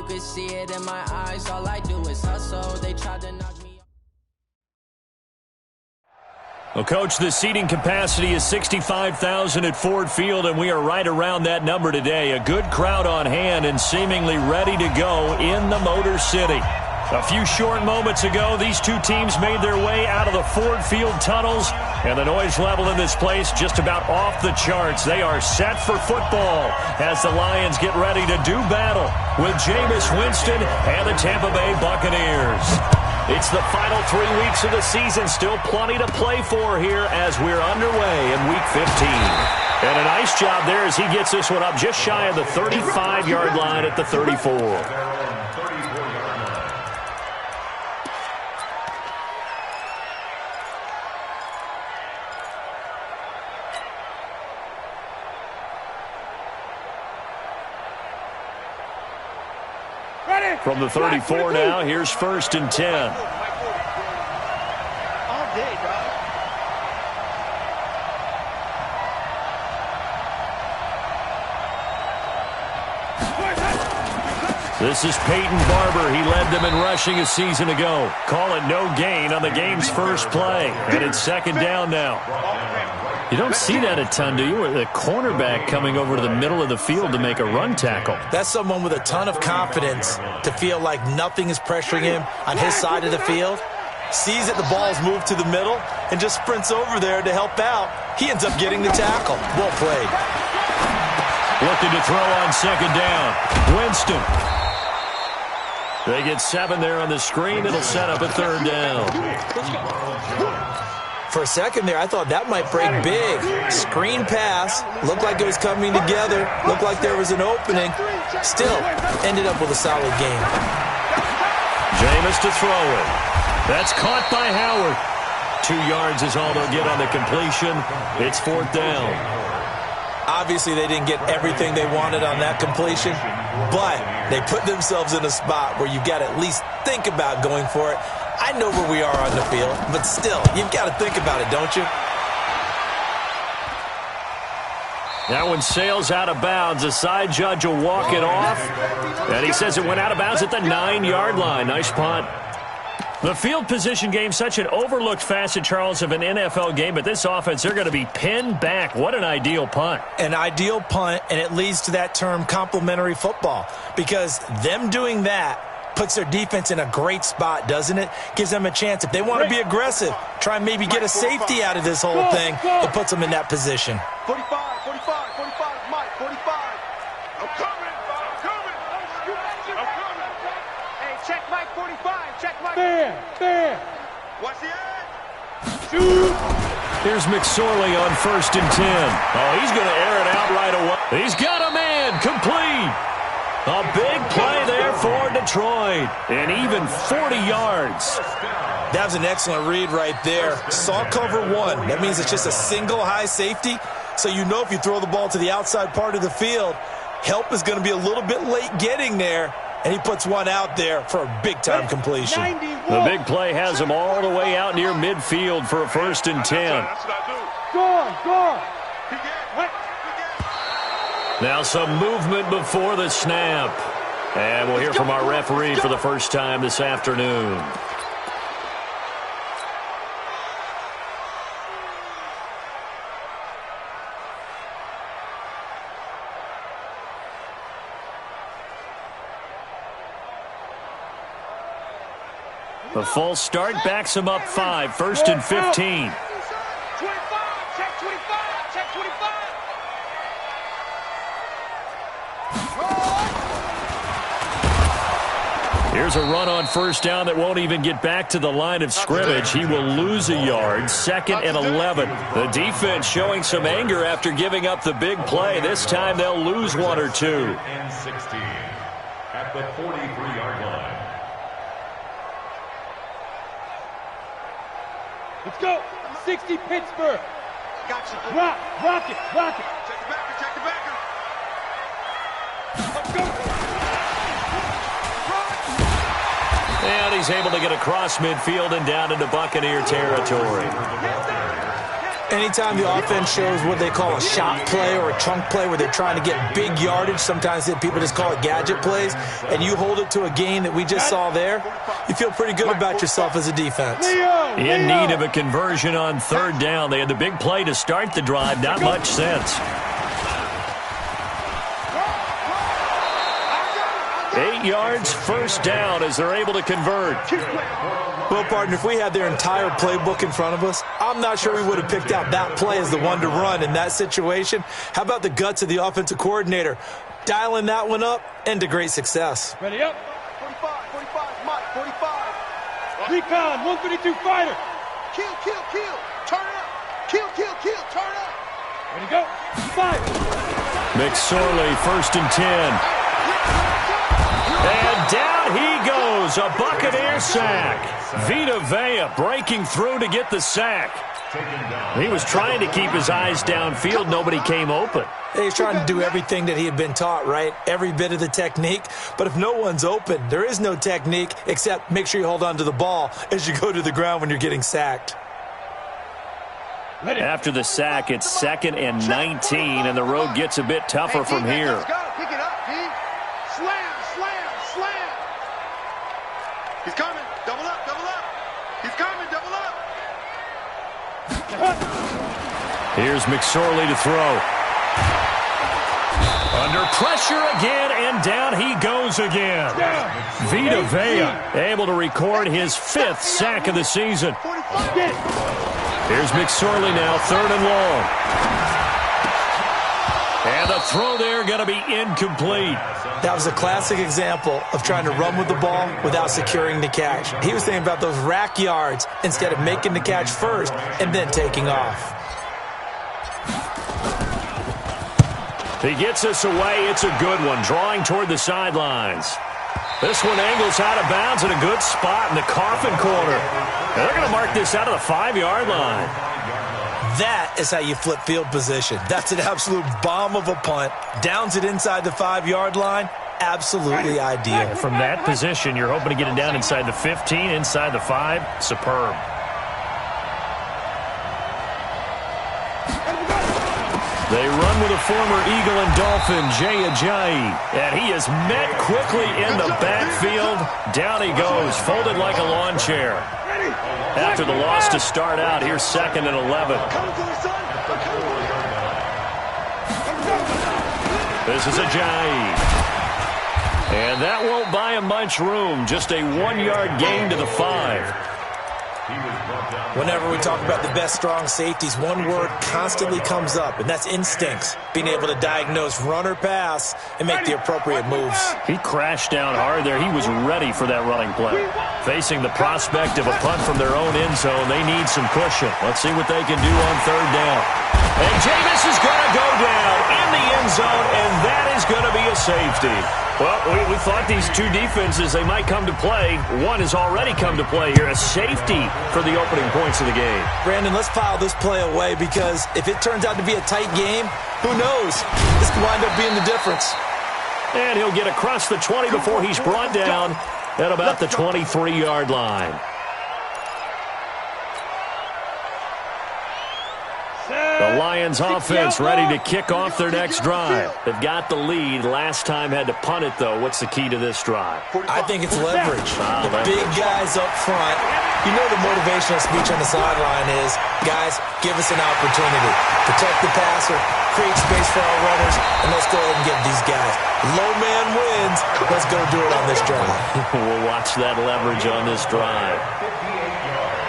could see it in my eyes. All I do is hustle. They tried to knock me. Well, Coach, the seating capacity is 65,000 at Ford Field, and we are right around that number today. A good crowd on hand and seemingly ready to go in the Motor City. A few short moments ago, these two teams made their way out of the Ford Field tunnels, and the noise level in this place just about off the charts. They are set for football as the Lions get ready to do battle with Jameis Winston and the Tampa Bay Buccaneers. It's the final 3 weeks of the season. Still plenty to play for here as we're underway in Week 15. And a nice job there as he gets this one up just shy of the 35-yard line at the 34. From the 34 now, here's 1st and 10. All day, bro. This is Peyton Barber. He led them in rushing a season ago. Call it no gain on the game's first play. And it's 2nd down now. You don't see that a ton, do you? With a cornerback coming over to the middle of the field to make a run tackle. That's someone with a ton of confidence to feel like nothing is pressuring him on his side of the field. Sees that the ball's moved to the middle and just sprints over there to help out. He ends up getting the tackle. Well played. Looking to throw on 2nd down. Winston. They get 7 there on the screen. It'll set up a 3rd down. For a second there, I thought that might break big. Screen pass. Looked like it was coming together. Looked like there was an opening. Still, ended up with a solid game. Jameis to throw it. That's caught by Howard. 2 yards is all they'll get on the completion. It's 4th down. Obviously, they didn't get everything they wanted on that completion, but they put themselves in a spot where you've got to at least think about going for it. I know where we are on the field, but still, you've got to think about it, don't you? That one sails out of bounds. The side judge will walk it off, and he says it went out of bounds at the 9-yard line. Nice punt. The field position game, such an overlooked facet, Charles, of an NFL game, but this offense, they're going to be pinned back. What an ideal punt. An ideal punt, and it leads to that term complementary football, because them doing that puts their defense in a great spot, doesn't it? Gives them a chance. If they want to be aggressive, try and maybe get a safety out of this whole thing, it puts them in that position. 45, Mike, 45. I'm coming. Hey, check Mike 45. Check Mike. There. What's the end? Shoot. Here's McSorley on 1st and 10. Oh, he's going to air it out right away. He's got a man. Complete. A big play there for Detroit. And even 40 yards. That was an excellent read right there. Saw cover 1. That means it's just a single high safety. So you know if you throw the ball to the outside part of the field, help is going to be a little bit late getting there. And he puts one out there for a big-time completion. The big play has him all the way out near midfield for a 1st and 10. Go. Now some movement before the snap. And we'll hear from our referee for the first time this afternoon. The full start backs him up 5, 1st and 15. 25, check 25. Here's a run on 1st down that won't even get back to the line of scrimmage. He will lose a yard. 2nd and 11. The defense showing some anger after giving up the big play. This time they'll lose 1 or 2. And 16 at the 43-yard line. Let's go. 60 Pittsburgh. Gotcha. Rock it. Check the backer. Let's go. And he's able to get across midfield and down into Buccaneer territory. Anytime the offense shows what they call a shot play or a chunk play where they're trying to get big yardage, sometimes people just call it gadget plays, and you hold it to a gain that we just saw there, you feel pretty good about yourself as a defense. In need of a conversion on third down. They had the big play to start the drive. Not much sense. 8 yards, first down as they're able to convert. Well, partner, if we had their entire playbook in front of us, I'm not sure we would have picked out that play as the one to run in that situation. How about the guts of the offensive coordinator? Dialing that one up into great success. Ready up. 45, Mike, 45. Recon, 132 fighter. Kill, turn up. Kill, turn up. Ready, go. Fire. McSorley, 1st and 10. And down he goes, a Buccaneer sack. Vita Vea breaking through to get the sack. He was trying to keep his eyes downfield. Nobody came open. He's trying to do everything that he had been taught, right? Every bit of the technique. But if no one's open, there is no technique except make sure you hold on to the ball as you go to the ground when you're getting sacked. After the sack, it's 2nd and 19, and the road gets a bit tougher from here. Let's go. Pick it up, D. Slam. He's coming. Double up. He's coming. Double up. Here's McSorley to throw. Under pressure again, and down he goes again. Vita Vea able to record his 5th sack of the season. Here's McSorley now, 3rd and long. And the throw there going to be incomplete. That was a classic example of trying to run with the ball without securing the catch. He was thinking about those rack yards instead of making the catch first and then taking off. He gets us away. It's a good one, drawing toward the sidelines. This one angles out of bounds in a good spot in the coffin corner. And they're going to mark this out of the 5-yard line. That is how you flip field position. That's an absolute bomb of a punt. Downs it inside the 5-yard line. Absolutely ideal. From that position, you're hoping to get it down inside the 15, inside the 5. Superb. They run with a former Eagle and Dolphin, Jay Ajayi. And he is met quickly in the backfield. Down he goes, folded like a lawn chair. After the loss to start out, here's 2nd and 11. This is Ajayi. And that won't buy him much room. Just a 1-yard gain to the 5. Whenever we talk about the best strong safeties, one word constantly comes up, and that's instincts. Being able to diagnose run or pass and make the appropriate moves. He crashed down hard there. He was ready for that running play. Facing the prospect of a punt from their own end zone, they need some cushion. Let's see what they can do on 3rd down. And Jameis is going to go down in the end zone, and that is going to be a safety. Well, we thought these two defenses, they might come to play. One has already come to play here. A safety for the opening points of the game. Brandon, let's file this play away because if it turns out to be a tight game, who knows? This could wind up being the difference. And he'll get across the 20 before he's brought down at about the 23-yard line. The Lions offense ready to kick off their next drive. They've got the lead. Last time had to punt it, though. What's the key to this drive? I think it's leverage. The big guys up front. You know the motivational speech on the sideline is, guys, give us an opportunity. Protect the passer, create space for our runners, and let's go ahead and get these guys. Low man wins. Let's go do it on this drive. We'll watch that leverage on this drive.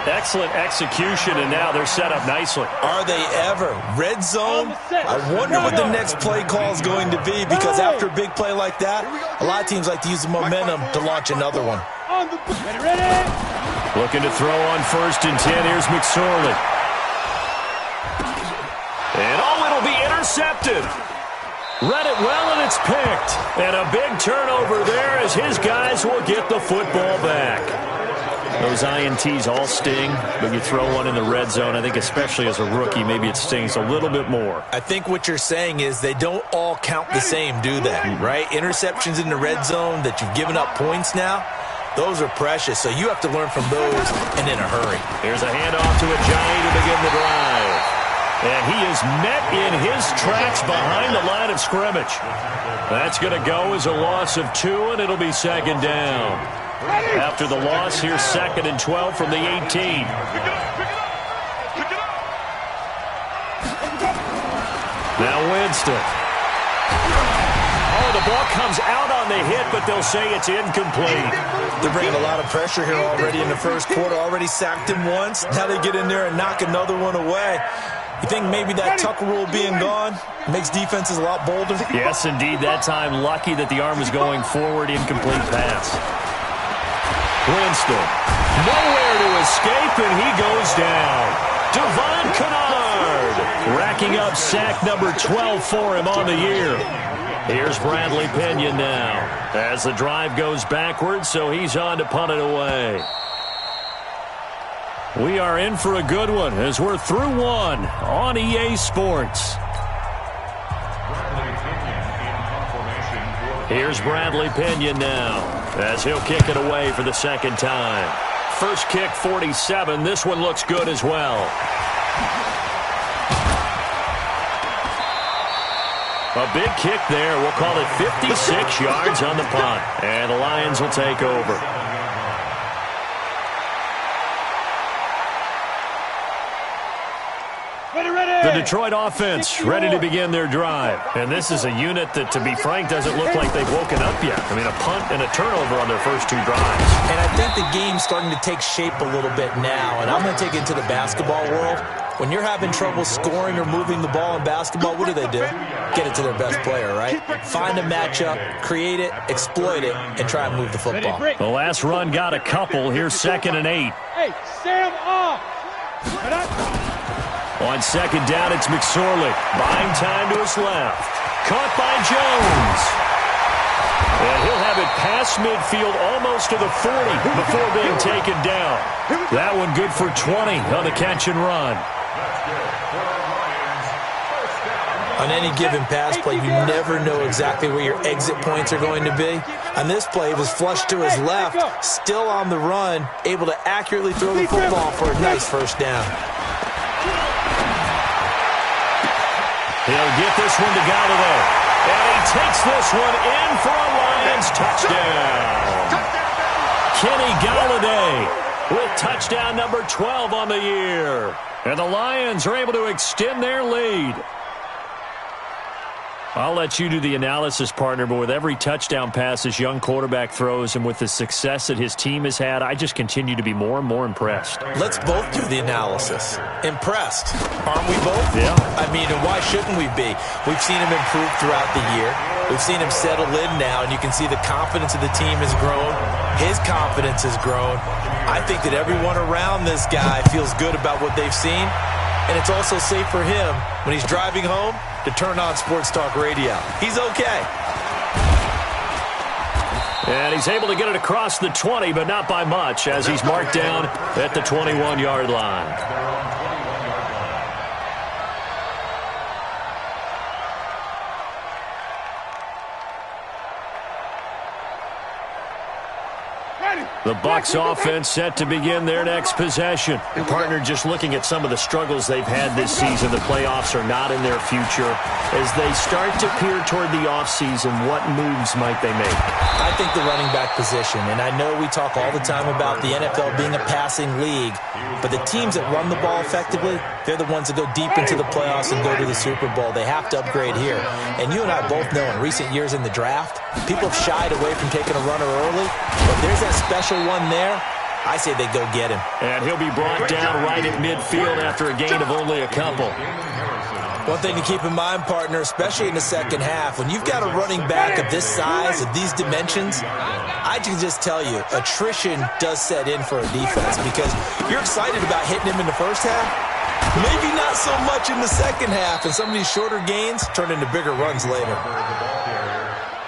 Excellent execution, and now they're set up nicely. Are they ever? Red zone? I wonder what the next play call is going to be, because after a big play like that, a lot of teams like to use the momentum to launch another one. Looking to throw on 1st and 10. Here's McSorley. And it'll be intercepted. Read it well, and it's picked. And a big turnover there as his guys will get the football back. Those INTs all sting, but you throw one in the red zone, I think especially as a rookie, maybe it stings a little bit more. I think what you're saying is they don't all count the same, do they? Right? Interceptions in the red zone that you've given up points now, those are precious, so you have to learn from those and in a hurry. Here's a handoff to Ajayi to begin the drive. And he is met in his tracks behind the line of scrimmage. That's going to go as a loss of 2, and it'll be second down. After the loss, here's 2nd and 12 from the 18. Now Winston. Oh, the ball comes out on the hit, but they'll say it's incomplete. They're bringing a lot of pressure here already in the first quarter. Already sacked him once. Now they get in there and knock another one away. You think maybe that tuck rule being gone makes defenses a lot bolder? Yes, indeed. That time, lucky that the arm was going forward. Incomplete pass. Winston. Nowhere to escape, and he goes down. Devon Kennard racking up sack number 12 for him on the year. Here's Bradley Pinion now as the drive goes backwards, so he's on to punt it away. We are in for a good one as we're through one on EA Sports. Here's Bradley Pinion now as he'll kick it away for the second time. First kick, 47. This one looks good as well. A big kick there. We'll call it 56 yards on the punt. And the Lions will take over. The Detroit offense ready to begin their drive. And this is a unit that, to be frank, doesn't look like they've woken up yet. I mean, a punt and a turnover on their first 2 drives. And I think the game's starting to take shape a little bit now. And I'm going to take it to the basketball world. When you're having trouble scoring or moving the ball in basketball, what do? Get it to their best player, right? Find a matchup, create it, exploit it, and try and move the football. The last run got a couple. Here's 2nd and 8. Hey, Sam off. On second down, it's McSorley. Buying time to his left. Caught by Jones. And he'll have it past midfield almost to the 40 before being taken down. That one good for 20 on the catch and run. On any given pass play, you never know exactly where your exit points are going to be. On this play, it was flushed to his left, still on the run, able to accurately throw the football for a nice first down. He'll get this one to Galladay. And he takes this one in for a Lions touchdown. Kenny Galladay with touchdown number 12 on the year. And the Lions are able to extend their lead. I'll let you do the analysis, partner, but with every touchdown pass this young quarterback throws and with the success that his team has had, I just continue to be more and more impressed. Let's both do the analysis. Impressed. Aren't we both? Yeah. I mean, and why shouldn't we be? We've seen him improve throughout the year. We've seen him settle in now, and you can see the confidence of the team has grown. His confidence has grown. I think that everyone around this guy feels good about what they've seen, and it's also safe for him when he's driving home to turn on Sports Talk Radio. He's okay. And he's able to get it across the 20, but not by much, as he's marked down at the 21-yard line. The Bucs offense set to begin their next possession. Partner, just looking at some of the struggles they've had this season, the playoffs are not in their future. As they start to peer toward the offseason, what moves might they make? I think the running back position, and I know we talk all the time about the NFL being a passing league, but the teams that run the ball effectively, they're the ones that go deep into the playoffs and go to the Super Bowl. They have to upgrade here. And you and I both know in recent years in the draft, people have shied away from taking a runner early, but there's that special one there. I say they go get him. And he'll be brought down right at midfield after a gain of only a couple. One thing to keep in mind, partner, especially in the second half, when you've got a running back of this size, of these dimensions, I can just tell you, attrition does set in for a defense because you're excited about hitting him in the first half. Maybe not so much in the second half, and some of these shorter gains turn into bigger runs later.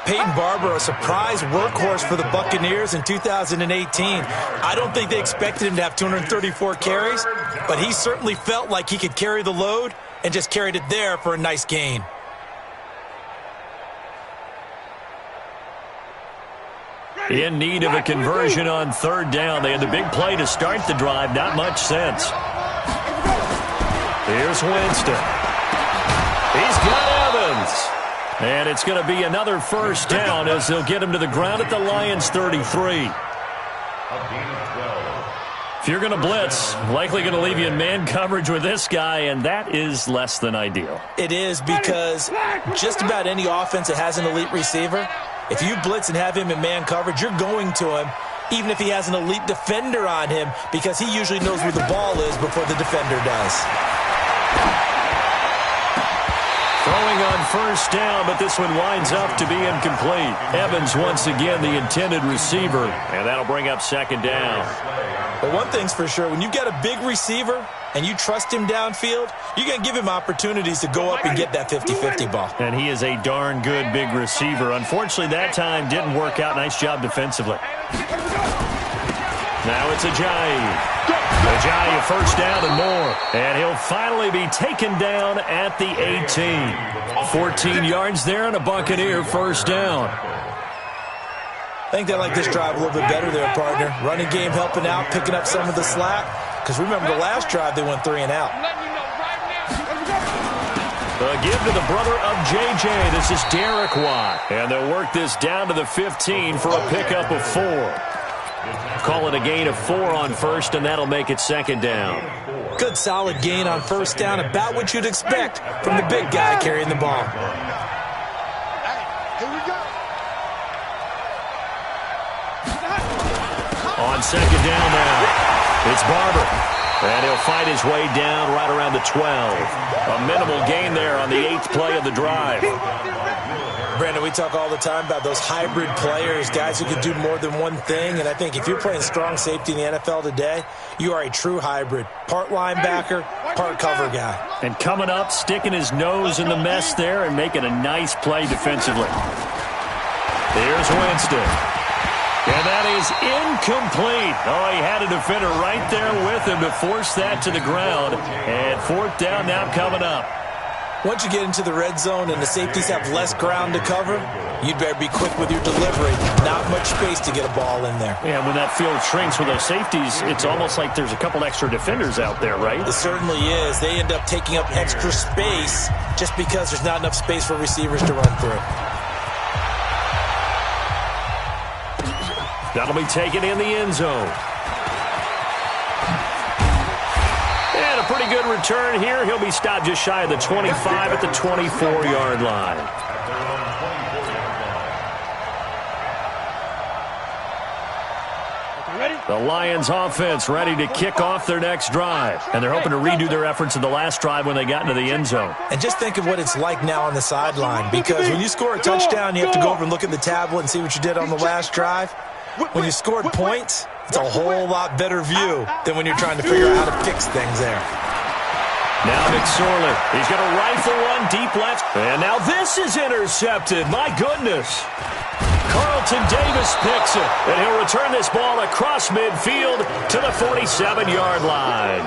Peyton Barber, a surprise workhorse for the Buccaneers in 2018. I don't think they expected him to have 234 carries, but he certainly felt like he could carry the load and just carried it there for a nice gain. In need of a conversion on third down. They had the big play to start the drive. Not much sense. Here's Winston. He's got Evans. And it's going to be another first down as they'll get him to the ground at the Lions' 33. If you're going to blitz, likely going to leave you in man coverage with this guy, and that is less than ideal. It is, because just about any offense that has an elite receiver, if you blitz and have him in man coverage, you're going to him, even if he has an elite defender on him, because he usually knows where the ball is before the defender does. Throwing on first down, but this one winds up to be incomplete. Evans once again the intended receiver, and that'll bring up second down. But one thing's for sure, when you got a big receiver and you trust him downfield, you're going to give him opportunities to go up and get that 50-50 ball. And he is a darn good big receiver. Unfortunately, that time didn't work out. Nice job defensively. Now it's Ajayi. Ajayi, first down and more. And he'll finally be taken down at the 18. 14 yards there and a Buccaneer first down. I think they like this drive a little bit better there, partner. Running game helping out, picking up some of the slack. Because remember, the last drive they went 3 and out. A give to the brother of J.J. This is Derek Watt. And they'll work this down to the 15 for a pickup of 4. Call it a gain of 4 on first, and that'll make it second down. Good solid gain on first down, about what you'd expect from the big guy carrying the ball. On second down now, it's Barber. And he'll fight his way down right around the 12. A minimal gain there on the 8th play of the drive. Brandon, we talk all the time about those hybrid players, guys who can do more than one thing. And I think if you're playing strong safety in the NFL today, you are a true hybrid. Part linebacker, part cover guy. And coming up, sticking his nose in the mess there and making a nice play defensively. Here's Winston. And that is incomplete. Oh, he had a defender right there with him to force that to the ground. And fourth down now coming up. Once you get into the red zone and the safeties have less ground to cover, you'd better be quick with your delivery. Not much space to get a ball in there. Yeah, when that field shrinks with those safeties, it's almost like there's a couple extra defenders out there, right? It certainly is. They end up taking up extra space just because there's not enough space for receivers to run through. That'll be taken in the end zone. And a pretty good return here. He'll be stopped just shy of the 25 at the 24-yard line. The Lions offense ready to kick off their next drive. And they're hoping to redo their efforts in the last drive when they got into the end zone. And just think of what it's like now on the sideline. Because when you score a touchdown, you have to go over and look at the tablet and see what you did on the last drive. When you scored points, it's a whole lot better view than when you're trying to figure out how to fix things there. Now McSorley. He's going to rifle one deep left. And now this is intercepted. My goodness. Carlton Davis picks it. And he'll return this ball across midfield to the 47-yard line.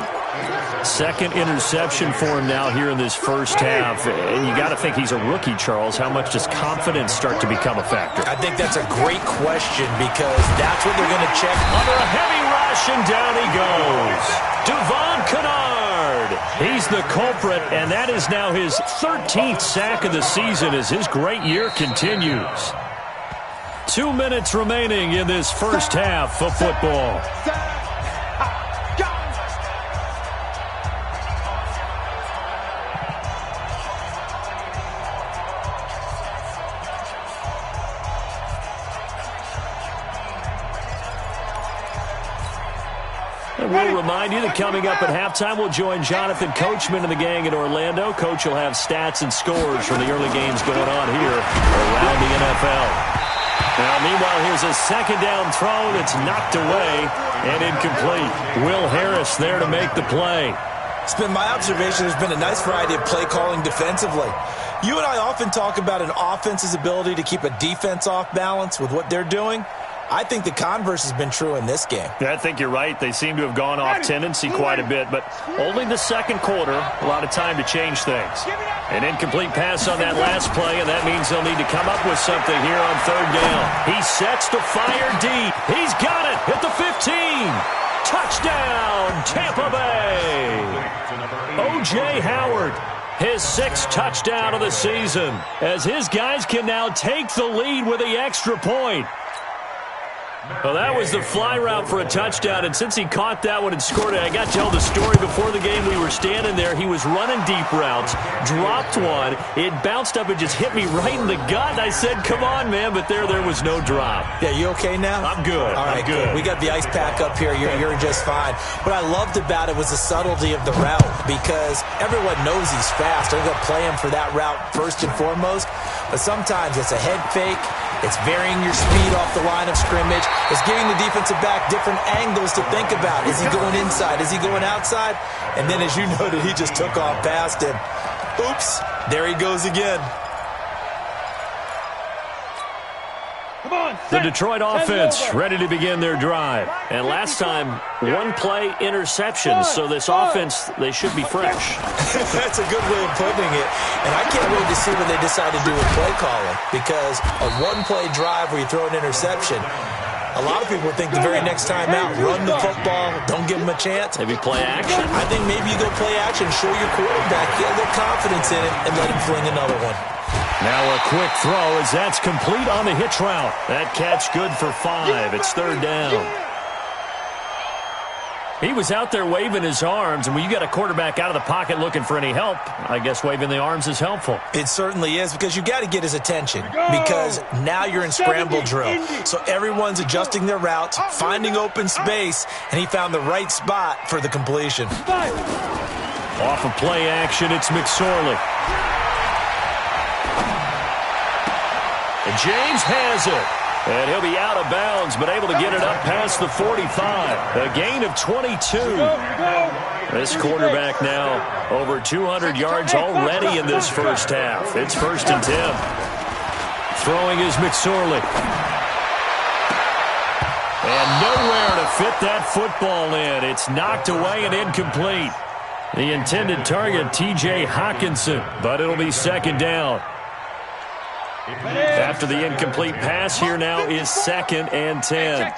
Second interception for him now here in this first half. And you got to think he's a rookie, Charles. How much does confidence start to become a factor? I think that's a great question because that's what they're going to check. Under a heavy rush, and down he goes. Devon Kennard. He's the culprit, and that is now his 13th sack of the season as his great year continues. 2 minutes remaining in this first half of football. We'll remind you that coming up at halftime, we'll join Jonathan Coachman and the gang in Orlando. Coach will have stats and scores from the early games going on here around the NFL. Now, meanwhile, here's a second down throw that's knocked away and incomplete. Will Harris there to make the play. It's been my observation there's been a nice variety of play calling defensively. You and I often talk about an offense's ability to keep a defense off balance with what they're doing. I think the converse has been true in this game. Yeah, I think you're right. They seem to have gone off tendency quite a bit, but only the second quarter, a lot of time to change things. An incomplete pass on that last play, and that means they'll need to come up with something here on third down. He sets to fire deep. He's got it at the 15. Touchdown, Tampa Bay! O.J. Howard, his 6th touchdown of the season, as his guys can now take the lead with the extra point. Well, that was the fly route for a touchdown, and since he caught that one and scored it, I got to tell the story. Before the game, we were standing there. He was running deep routes, dropped one. It bounced up and just hit me right in the gut. I said, come on, man, but there was no drop. Yeah, you okay now? I'm good. All right, good. We got the ice pack up here. You're just fine. What I loved about it was the subtlety of the route, because everyone knows he's fast. They're going to play him for that route first and foremost, but sometimes it's a head fake. It's varying your speed off the line of scrimmage. It's giving the defensive back different angles to think about. Is he going inside? Is he going outside? And then, as you noted, he just took off past him. Oops, there he goes again. The Detroit offense ready to begin their drive. And last time, one-play interception. So this offense, they should be fresh. That's a good way of putting it. And I can't wait to see what they decide to do with play calling, because a one-play drive where you throw an interception, a lot of people think the very next time out, run the football, don't give them a chance. Maybe play action. I think maybe you go play action, show your quarterback, get a little confidence in it, and let him fling another one. Now a quick throw as that's complete on the hitch route. That catch good for 5. It's 3rd down. He was out there waving his arms, and when you got a quarterback out of the pocket looking for any help, I guess waving the arms is helpful. It certainly is, because you got to get his attention, because now you're in scramble drill. So everyone's adjusting their routes, finding open space, and he found the right spot for the completion. Off of play action, it's McSorley. And James has it. And he'll be out of bounds, but able to get it up past the 45. A gain of 22. This quarterback now over 200 yards already in this first half. It's 1st and 10. Throwing is McSorley. And nowhere to fit that football in. It's knocked away and incomplete. The intended target, T.J. Hawkinson, but it'll be 2nd down. After the incomplete pass, here now is 2nd and 10.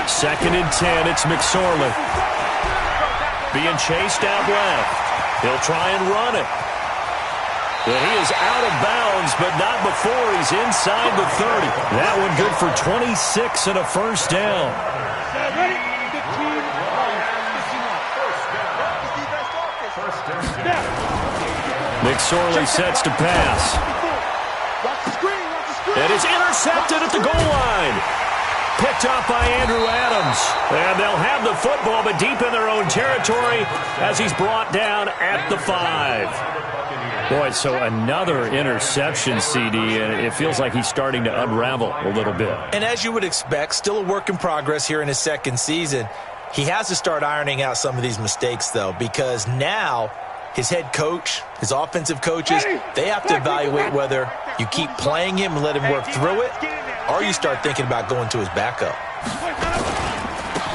2nd and 10, it's McSorley. Being chased out left. He'll try and run it. But he is out of bounds, but not before he's inside the 30. That one good for 26 and a 1st down. McSorley sets to pass. It is intercepted at the goal line. Picked up by Andrew Adams. And they'll have the football, but deep in their own territory as he's brought down at the 5. Boy, so another interception, CD, and it feels like he's starting to unravel a little bit. And as you would expect, still a work in progress here in his 2nd season. He has to start ironing out some of these mistakes, though, because now his head coach, his offensive coaches, they have to evaluate whether you keep playing him and let him work through it, or you start thinking about going to his backup.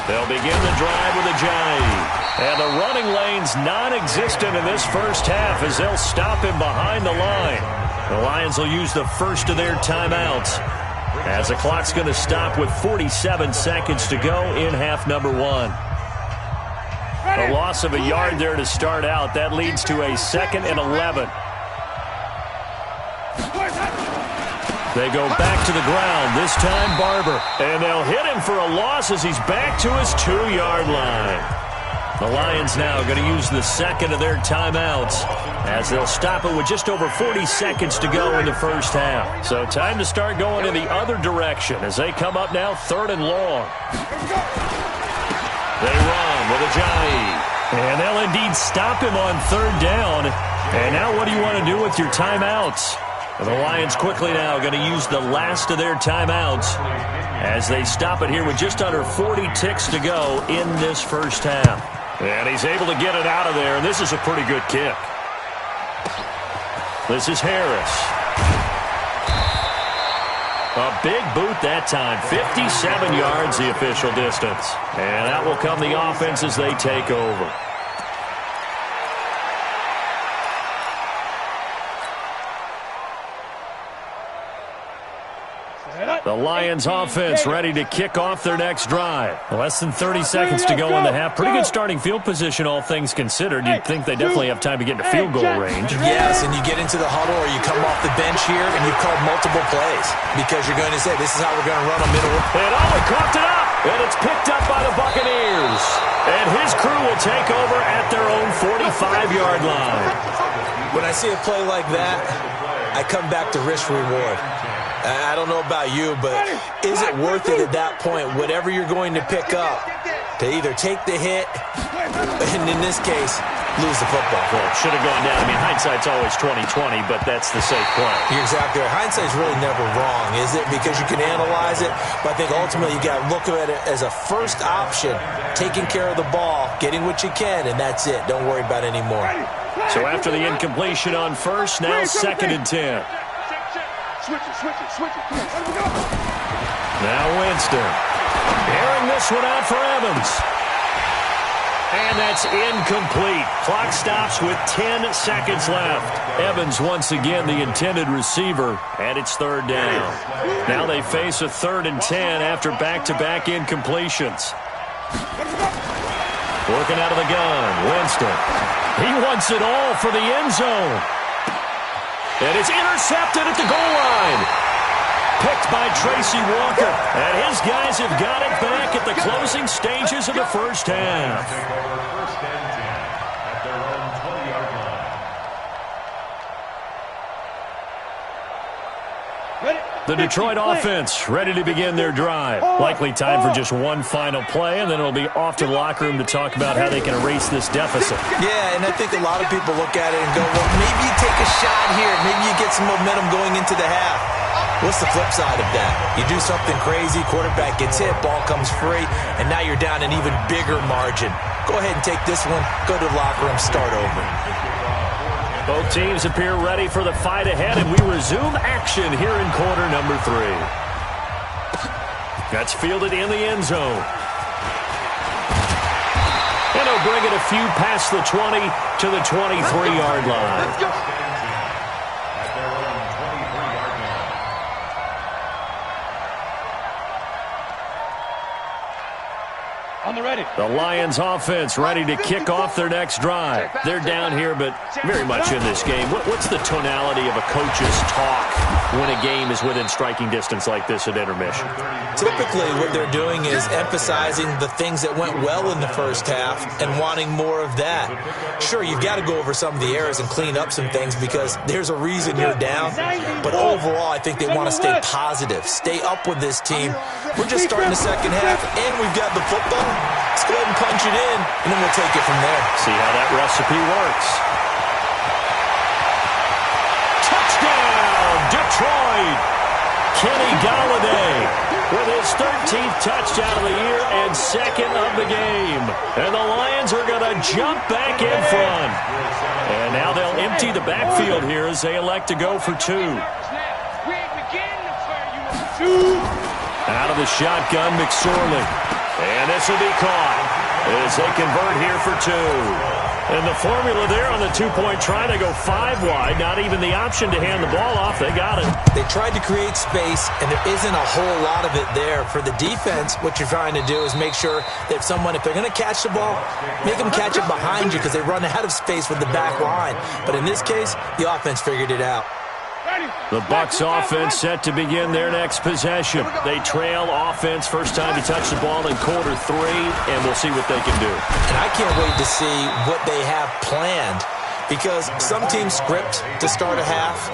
They'll begin the drive with a jive. And the running lane's non-existent in this first half as they'll stop him behind the line. The Lions will use the first of their timeouts as the clock's going to stop with 47 seconds to go in half number 1. A loss of a yard there to start out. That leads to a 2nd and 11. They go back to the ground, this time Barber. And they'll hit him for a loss as he's back to his 2-yard line. The Lions now going to use the 2nd of their timeouts as they'll stop it with just over 40 seconds to go in the first half. So time to start going in the other direction as they come up now 3rd and long. They run with Ajayi. And they'll indeed stop him on 3rd down. And now what do you want to do with your timeouts? The Lions quickly now going to use the last of their timeouts as they stop it here with just under 40 ticks to go in this first half. And he's able to get it out of there, and this is a pretty good kick. This is Harris. A big boot that time, 57 yards the official distance. And that will come the offense as they take over. The Lions offense ready to kick off their next drive. Less than 30 seconds to go in the half. Pretty good starting field position, all things considered. You'd think they definitely have time to get into field goal range. Yes, and you get into the huddle or you come off the bench here and you've called multiple plays because you're going to say, this is how we're going to run them middle. And he coughed it up, and it's picked up by the Buccaneers. And his crew will take over at their own 45-yard line. When I see a play like that, I come back to risk-reward. I don't know about you, but is it worth it at that point, whatever you're going to pick up, to either take the hit, and in this case, lose the football? Well, it should have gone down. I mean, hindsight's always 20/20, but that's the safe play. You're exactly right. Hindsight's really never wrong, is it? Because you can analyze it, but I think ultimately you got to look at it as a first option, taking care of the ball, getting what you can, and that's it. Don't worry about it anymore. So after the incompletion on first, now 2nd and 10. Switch it. Now Winston. Airing this one out for Evans. And that's incomplete. Clock stops with 10 seconds left. Evans once again the intended receiver, and it's 3rd down. Now they face a 3rd and 10 after back-to-back incompletions. Working out of the gun, Winston. He wants it all for the end zone. And it's intercepted at the goal line. Picked by Tracy Walker. And his guys have got it back at the closing stages of the first half. First and 10 at their own 20-yard line. The Detroit offense ready to begin their drive. Likely time for just one final play, and then it'll be off to the locker room to talk about how they can erase this deficit. Yeah, and I think a lot of people look at it and go, well, maybe you take a shot here. Maybe you get some momentum going into the half. What's the flip side of that? You do something crazy, quarterback gets hit, ball comes free, and now you're down an even bigger margin. Go ahead and take this one, go to the locker room, start over. Both teams appear ready for the fight ahead, and we resume action here in quarter number 3. That's fielded in the end zone. And he'll bring it a few past the 20 to the 23-yard line. Let's go. On the ready. The Lions offense ready to kick off their next drive. They're down here, but very much in this game. What's the tonality of a coach's talk when a game is within striking distance like this at intermission? Typically, what they're doing is emphasizing the things that went well in the first half and wanting more of that. Sure, you've got to go over some of the errors and clean up some things because there's a reason you're down. But overall, I think they want to stay positive, stay up with this team. We're just starting the second half, and we've got the football. Let's go ahead and punch it in, and then we'll take it from there. See how that recipe works. Touchdown, Detroit! Kenny Golladay with his 13th touchdown of the year and 2nd of the game. And the Lions are going to jump back in front. And now they'll empty the backfield here as they elect to go for 2. Out of the shotgun, McSorley. And this will be caught as they convert here for 2. And the formula there on the 2-point try to go 5 wide. Not even the option to hand the ball off. They got it. They tried to create space, and there isn't a whole lot of it there. For the defense, what you're trying to do is make sure that if they're going to catch the ball, make them catch it behind you because they run out of space with the back line. But in this case, the offense figured it out. The Bucs offense set to begin their next possession. They trail offense first time to touch the ball in quarter 3, and we'll see what they can do. And I can't wait to see what they have planned because some teams script to start a half.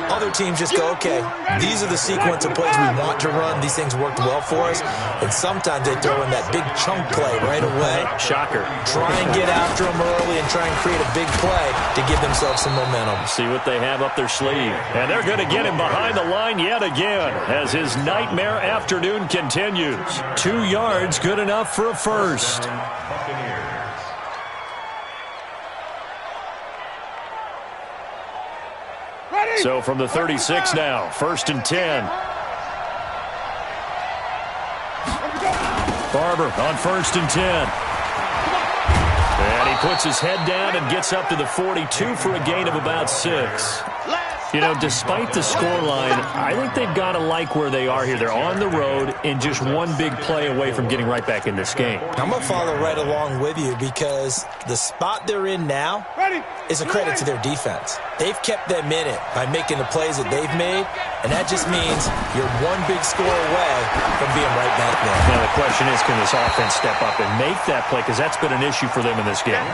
Other teams just go, okay, these are the sequence of plays we want to run. These things worked well for us. And sometimes they throw in that big chunk play right away. Shocker. Try and get after them early and try and create a big play to give themselves some momentum. See what they have up their sleeve. And they're going to get him behind the line yet again as his nightmare afternoon continues. 2 yards, good enough for a first. So from the 36 now, 1st and 10. Barber on 1st and 10. And he puts his head down and gets up to the 42 for a gain of about 6. Last You know, despite the scoreline, I think they've got to like where they are here. They're on the road and just one big play away from getting right back in this game. I'm going to follow right along with you because the spot they're in now is a credit to their defense. They've kept them in it by making the plays that they've made, and that just means you're one big score away from being right back there. Now the question is, can this offense step up and make that play? Because that's been an issue for them in this game.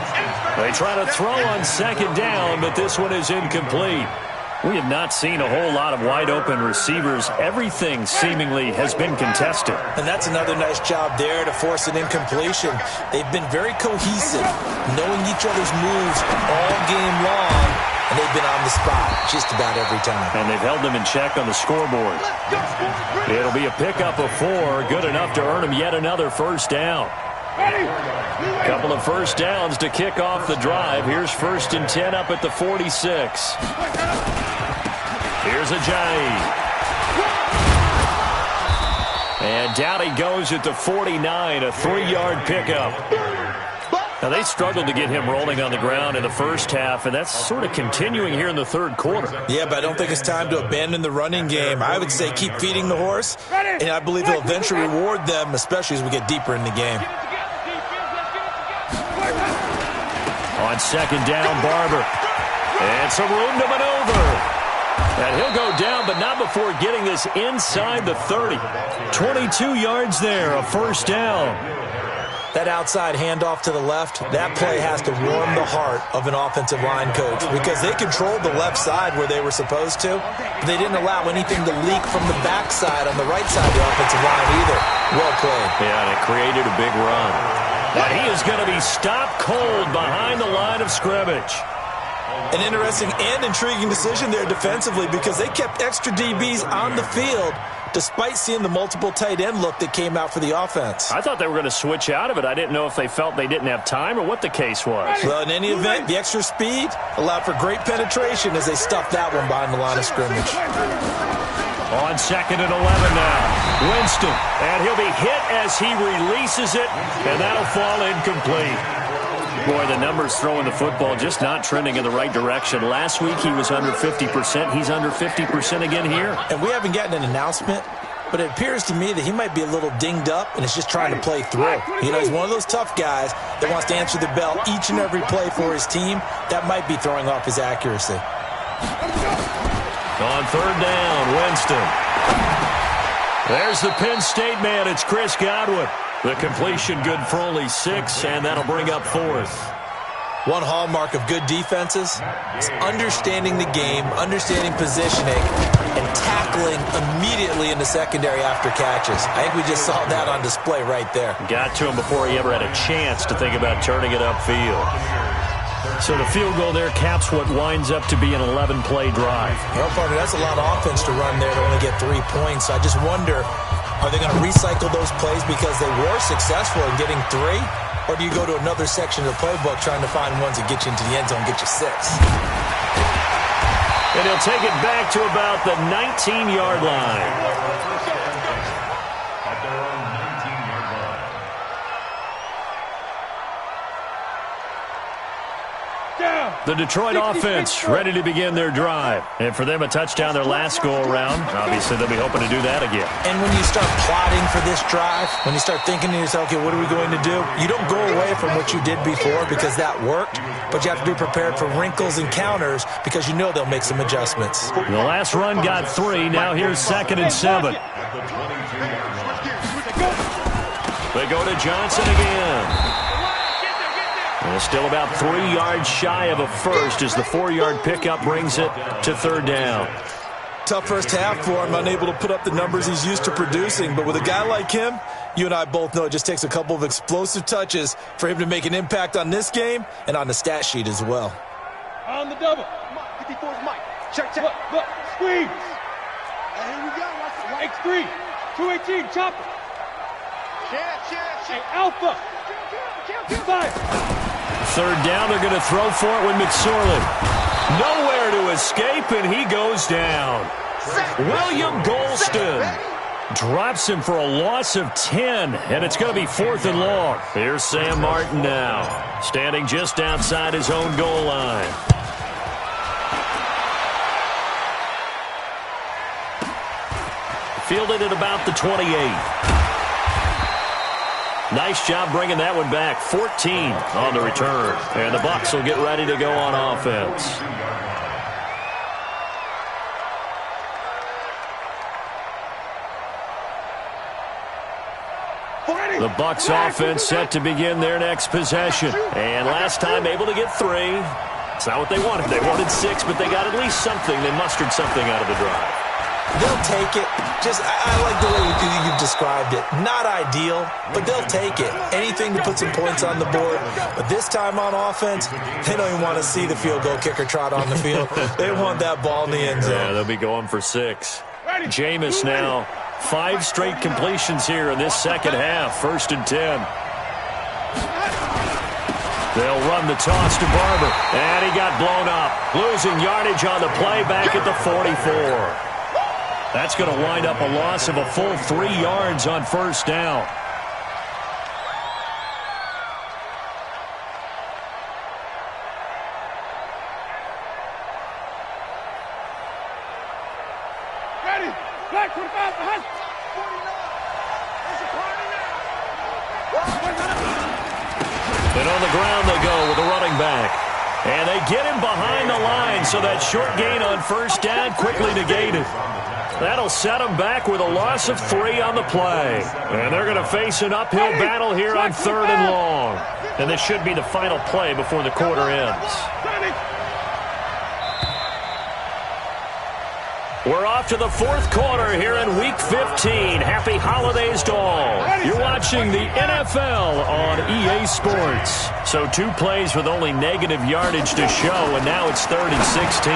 They try to throw on second down, but this one is incomplete. We have not seen a whole lot of wide-open receivers. Everything seemingly has been contested. And that's another nice job there to force an incompletion. They've been very cohesive, knowing each other's moves all game long, and they've been on the spot just about every time. And they've held them in check on the scoreboard. It'll be a pickup of 4, good enough to earn them yet another first down. Couple of first downs to kick off the drive. Here's 1st and 10 up at the 46. Here's Ajayi. And down he goes at the 49, a 3-yard pickup. Now, they struggled to get him rolling on the ground in the first half, and that's sort of continuing here in the third quarter. Yeah, but I don't think it's time to abandon the running game. I would say keep feeding the horse, and I believe he'll eventually reward them, especially as we get deeper in the game. On second down, Barber. And some room to maneuver. And he'll go down, but not before getting this inside the 30. 22 yards there, a first down. That outside handoff to the left, that play has to warm the heart of an offensive line coach because they controlled the left side where they were supposed to. But they didn't allow anything to leak from the backside on the right side of the offensive line either. Well played. Yeah, and it created a big run. Now he is going to be stopped cold behind the line of scrimmage. An interesting and intriguing decision there defensively because they kept extra DBs on the field despite seeing the multiple tight end look that came out for the offense. I thought they were going to switch out of it. I didn't know if they felt they didn't have time or what the case was. Well, in any event, the extra speed allowed for great penetration as they stuffed that one behind the line of scrimmage. On second and 11 now. Winston. And he'll be hit as he releases it, and that'll fall incomplete. Boy, the numbers throwing the football just not trending in the right direction. Last week he was under 50%. He's under 50% again here. And we haven't gotten an announcement, but it appears to me that he might be a little dinged up and is just trying to play through. You know, he's one of those tough guys that wants to answer the bell each and every play for his team. That might be throwing off his accuracy. On third down, Winston. There's the Penn State man. It's Chris Godwin. The completion good for only 6, and that'll bring up 4th. One hallmark of good defenses is understanding the game, understanding positioning, and tackling immediately in the secondary after catches. I think we just saw that on display right there. Got to him before he ever had a chance to think about turning it upfield. So the field goal there caps what winds up to be an 11-play drive. Well, partner, that's a lot of offense to run there to only get 3 points. I just wonder, are they going to recycle those plays because they were successful in getting 3? Or do you go to another section of the playbook trying to find ones that get you into the end zone and get you 6? And he'll take it back to about the 19-yard line. The Detroit offense ready to begin their drive. And for them, a touchdown their last go-around. Obviously, they'll be hoping to do that again. And when you start plotting for this drive, when you start thinking to yourself, okay, what are we going to do? You don't go away from what you did before because that worked, but you have to be prepared for wrinkles and counters because you know they'll make some adjustments. The last run got 3. Now here's 2nd and 7. They go to Johnson again. And still about 3 yards shy of a first as the 4-yard pickup brings it to 3rd down. Tough first half for him, unable to put up the numbers he's used to producing. But with a guy like him, you and I both know it just takes a couple of explosive touches for him to make an impact on this game and on the stat sheet as well. On the double. 54's Mike. Check. Look. Squeeze. Here we go. X3. 218. Chopper. Check. Hey, Alpha. Fire. 3rd down, they're going to throw for it with McSorley. Nowhere to escape, and he goes down. William Golston drops him for a loss of 10, and it's going to be 4th and long. Here's Sam Martin now, standing just outside his own goal line. fielded at about the 28. Nice job bringing that one back. 14 on the return. And the Bucs will get ready to go on offense. The Bucs offense set to begin their next possession. And last time able to get 3. It's not what they wanted. They wanted 6, but they got at least something. They mustered something out of the drive. They'll take it. I like the way you described it. Not ideal, but they'll take it. Anything to put some points on the board. But this time on offense, they don't even want to see the field goal kicker trot on the field. They want that ball in the end zone. Yeah, they'll be going for 6. Jameis now. 5 straight completions here in this second half. 1st and 10. They'll run the toss to Barber. And he got blown up. Losing yardage on the play back at the 44. That's going to wind up a loss of a full 3 yards on 1st down. Ready. Black 25 behind. 49. And on the ground they go with a running back. And they get him behind the line, so that short gain on 1st down quickly negated. That'll set them back with a loss of 3 on the play. And they're going to face an uphill battle here on 3rd and long. And this should be the final play before the quarter ends. We're off to the 4th quarter here in Week 15. Happy holidays to all. You're watching the NFL on EA Sports. So 2 plays with only negative yardage to show, and now it's 3rd and 16.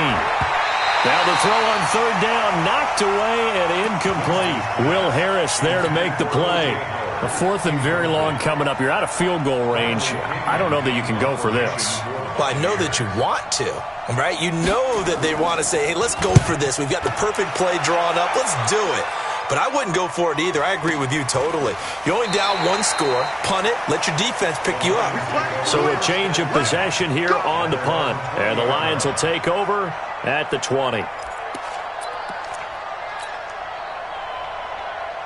Now the throw on 3rd down, knocked away and incomplete. Will Harris there to make the play. The 4th and very long coming up. You're out of field goal range. I don't know that you can go for this. Well, I know that you want to, right? You know that they want to say, hey, let's go for this. We've got the perfect play drawn up. Let's do it. But I wouldn't go for it either. I agree with you totally. You're only down 1 score. Punt it. Let your defense pick you up. So a change of possession here on the punt. And the Lions will take over at the 20.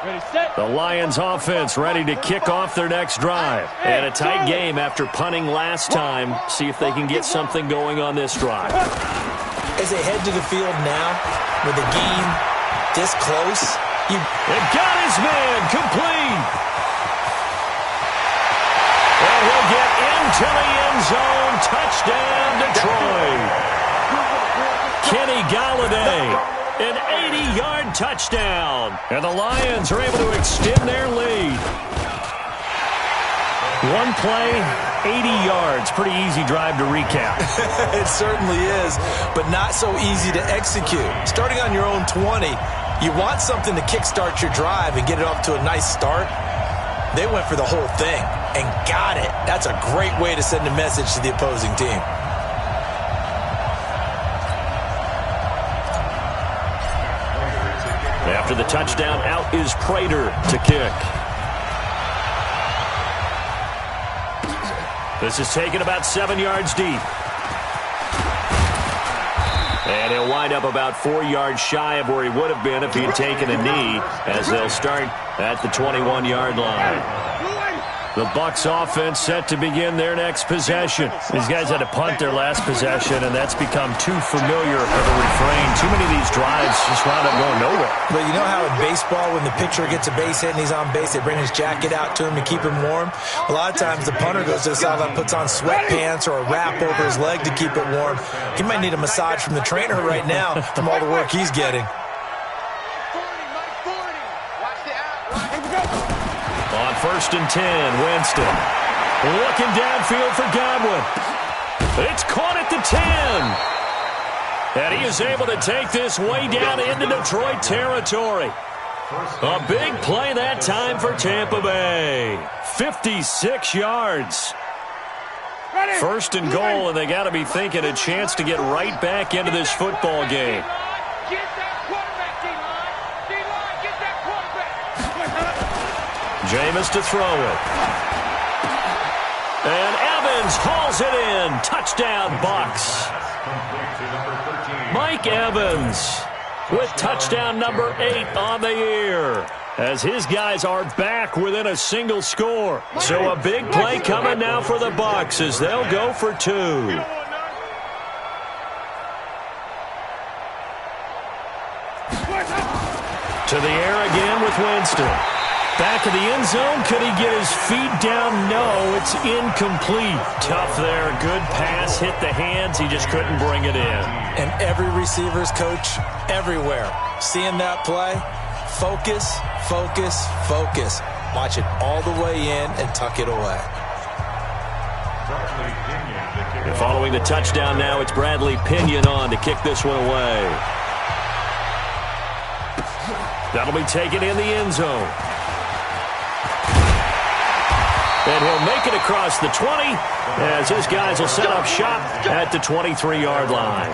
Ready, set. The Lions offense ready to kick off their next drive. And a tight game after punting last time. See if they can get something going on this drive. As they head to the field now, with the game this close, It got his man complete. And he'll get into the end zone. Touchdown, Detroit. Kenny Galladay, an 80-yard touchdown. And the Lions are able to extend their lead. 1 play, 80 yards. Pretty easy drive to recap. It certainly is, but not so easy to execute. Starting on your own 20, you want something to kickstart your drive and get it off to a nice start. They went for the whole thing and got it. That's a great way to send a message to the opposing team. After the touchdown, out is Prater to kick. This is taken about 7 yards deep. And he'll wind up about 4 yards shy of where he would have been if he had taken a knee, as they'll start at the 21-yard line. The Bucs offense set to begin their next possession. These guys had to punt their last possession, and that's become too familiar of a refrain. Too many of these drives just wound up going nowhere. But you know how in baseball, when the pitcher gets a base hit and he's on base, they bring his jacket out to him to keep him warm? A lot of times the punter goes to the sideline, puts on sweatpants or a wrap over his leg to keep it warm. He might need a massage from the trainer right now from all the work he's getting. On 1st and 10, Winston looking downfield for Godwin. It's caught at the 10. And he is able to take this way down into Detroit territory. A big play that time for Tampa Bay. 56 yards. 1st and goal, and they got to be thinking a chance to get right back into this football game. Jameis to throw it. And Evans hauls it in. Touchdown, Bucs. Mike Evans with touchdown number 8 on the year, as his guys are back within a single score. So a big play coming now for the Bucs as they'll go for 2. To the air again with Winston. Back of the end zone. Could he get his feet down? No, it's incomplete. Tough there. Good pass. Hit the hands. He just couldn't bring it in. And every receiver's coach everywhere. Seeing that play, focus, focus, focus. Watch it all the way in and tuck it away. And following the touchdown now, it's Bradley Pinion on to kick this one away. That'll be taken in the end zone. And he'll make it across the 20 as his guys will set up shop at the 23-yard line.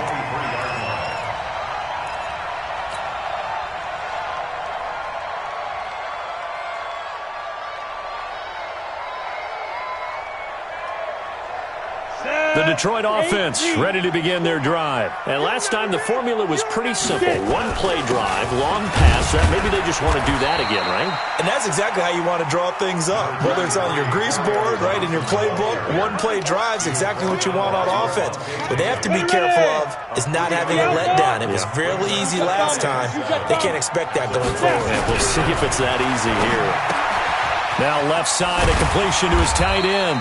The Detroit offense ready to begin their drive. And last time the formula was pretty simple. One play drive, long pass. Maybe they just want to do that again, right? And that's exactly how you want to draw things up. Whether it's on your grease board, right, in your playbook, one play drive's exactly what you want on offense. What they have to be careful of is not having a letdown. It was really easy last time. They can't expect that going forward. And we'll see if it's that easy here. Now left side, a completion to his tight end.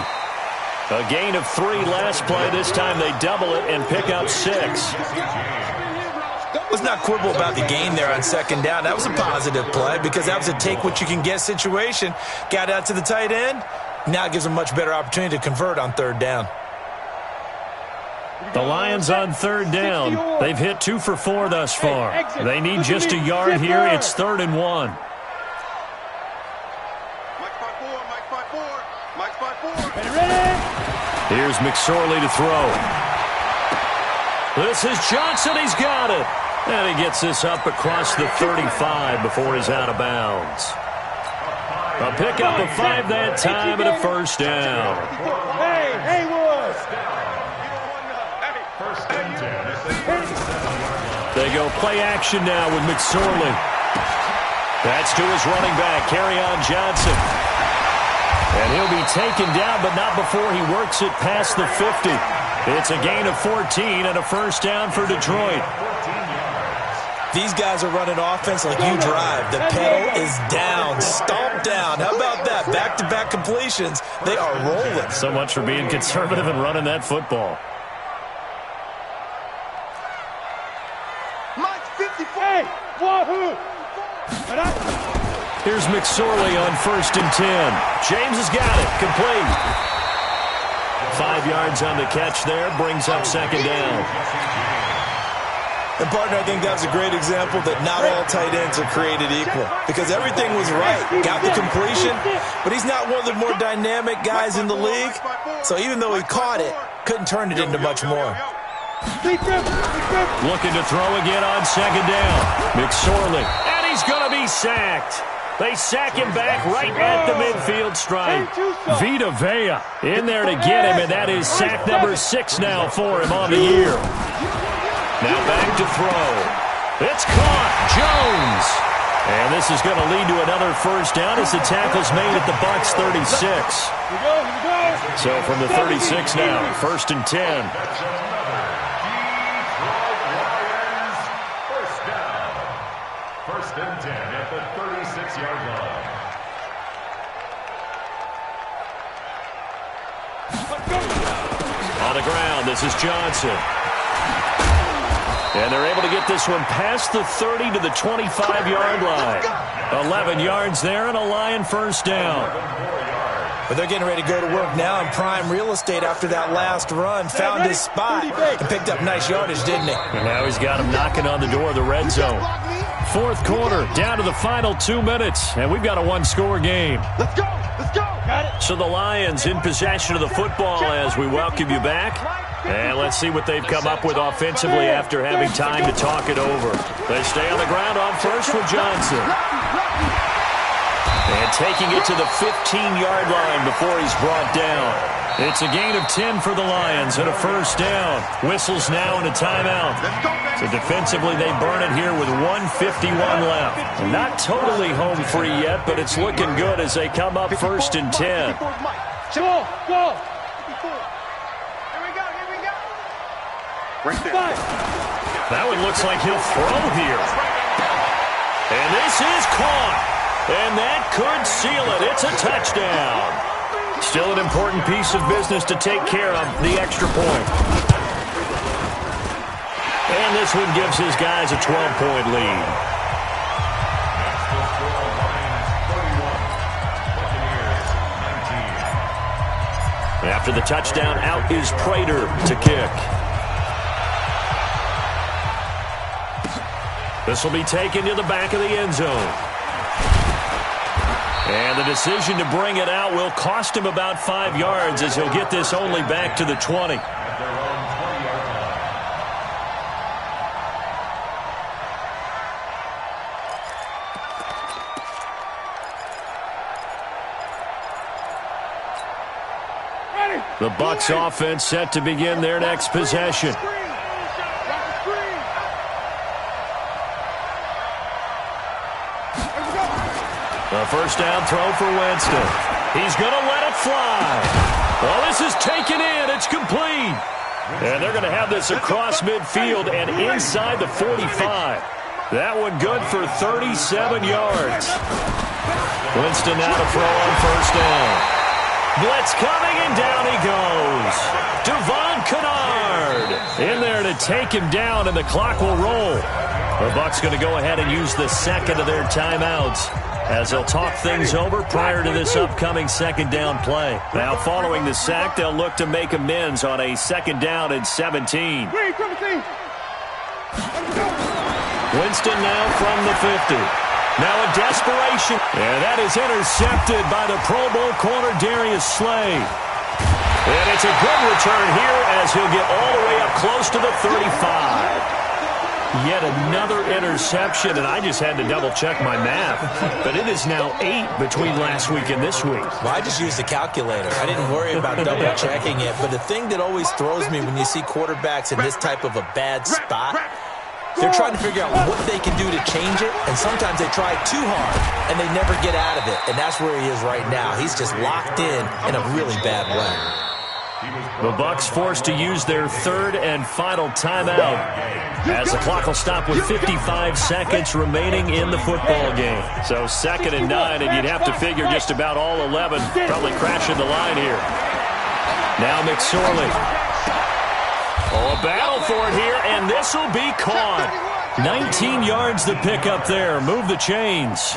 A gain of 3 last play. This time they double it and pick up 6. Let's not quibble about the gain there on second down. That was a positive play because that was a take-what-you-can-get situation. Got out to the tight end. Now it gives them a much better opportunity to convert on third down. The Lions on third down. They've hit 2 for 4 thus far. They need just a yard here. It's 3rd and 1. Here's McSorley to throw. This is Johnson. He's got it. And he gets this up across the 35 before he's out of bounds. A pickup of 5 that time and a first down. Hey, Haywood! They go play action now with McSorley. That's to his running back, Kerryon Johnson. And he'll be taken down, but not before he works it past the 50. It's a gain of 14 and a first down for Detroit. These guys are running offense like you drive. The pedal is down, stomp down. How about that? Back-to-back completions. They are rolling. So much for being conservative and running that football. Hey, wahoo! Here's McSorley on 1st and 10. James has got it. Complete. 5 yards on the catch there. Brings up second down. And, partner, I think that's a great example that not all tight ends are created equal. Because everything was right. Got the completion. But he's not one of the more dynamic guys in the league. So even though he caught it, couldn't turn it into much more. Looking to throw again on second down. McSorley. And he's going to be sacked. They sack him back right at the midfield stripe. Vita Vea in there to get him, and that is sack number 6 now for him on the year. Now back to throw. It's caught. Jones. And this is going to lead to another first down as the tackle's made at the Bucs 36. So from the 36 now, 1st and 10. First and 10 at the 36-yard line. On the ground, this is Johnson. And they're able to get this one past the 30 to the 25-yard line. 11 yards there and a Lion first down. But they're getting ready to go to work now in prime real estate after that last run. Found his spot and picked up nice yardage, didn't he? And now he's got him knocking on the door of the red zone. 4th quarter, down to the final 2 minutes, and we've got a 1-score game. Let's go! Let's go! Got it! So the Lions in possession of the football as we welcome you back. And let's see what they've come up with offensively after having time to talk it over. They stay on the ground on first with Johnson. And taking it to the 15-yard line before he's brought down. It's a gain of 10 for the Lions and a first down. Whistles now and a timeout. So defensively, they burn it here with 1:51 left. Not totally home free yet, but it's looking good as they come up 1st and 10. Go, go. Right there. That one looks like he'll throw here. And this is caught. And that could seal it. It's a touchdown. Still an important piece of business to take care of, the extra point. And this one gives his guys a 12-point lead. After the touchdown, out is Prater to kick. This will be taken to the back of the end zone. And the decision to bring it out will cost him about 5 yards as he'll get this only back to the 20. The Bucs offense set to begin their next possession. A first down throw for Winston. He's going to let it fly. Well, this is taken in. It's complete. And they're going to have this across midfield and inside the 45. That one good for 37 yards. Winston now to throw on first down. Blitz coming, and down he goes. Devon Kennard in there to take him down, and the clock will roll. The Bucs going to go ahead and use the second of their timeouts as they'll talk things over prior to this upcoming second down play. Now, following the sack, they'll look to make amends on a second down and 17. Winston now from the 50. Now a desperation. And that is intercepted by the Pro Bowl corner Darius Slay. And it's a good return here as he'll get all the way up close to the 35. Yet another interception, and I just had to double-check my math. But it is now 8 between last week and this week. Well, I just used a calculator. I didn't worry about double-checking it. But the thing that always throws me when you see quarterbacks in this type of a bad spot, they're trying to figure out what they can do to change it, and sometimes they try too hard, and they never get out of it. And that's where he is right now. He's just locked in a really bad way. The Bucs forced to use their third and final timeout as the clock will stop with 55 seconds remaining in the football game. So 2nd and 9, and you'd have to figure just about all 11 probably crashing the line here. Now McSorley. Oh, a battle for it here, and this will be caught. 19 yards the pick up there. Move the chains.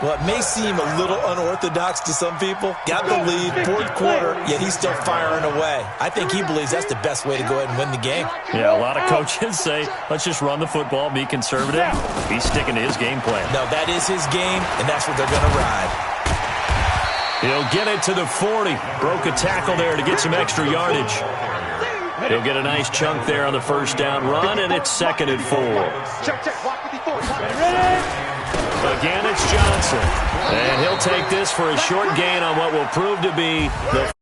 Well, it may seem a little unorthodox to some people. Got the lead, 4th quarter, yet he's still firing away. I think he believes that's the best way to go ahead and win the game. Yeah, a lot of coaches say, let's just run the football, be conservative. He's sticking to his game plan. No, that is his game, and that's what they're going to ride. He'll get it to the 40. Broke a tackle there to get some extra yardage. He'll get a nice chunk there on the first down run, and it's 2nd and 4. Again, it's Johnson. And he'll take this for a short gain on what will prove to be the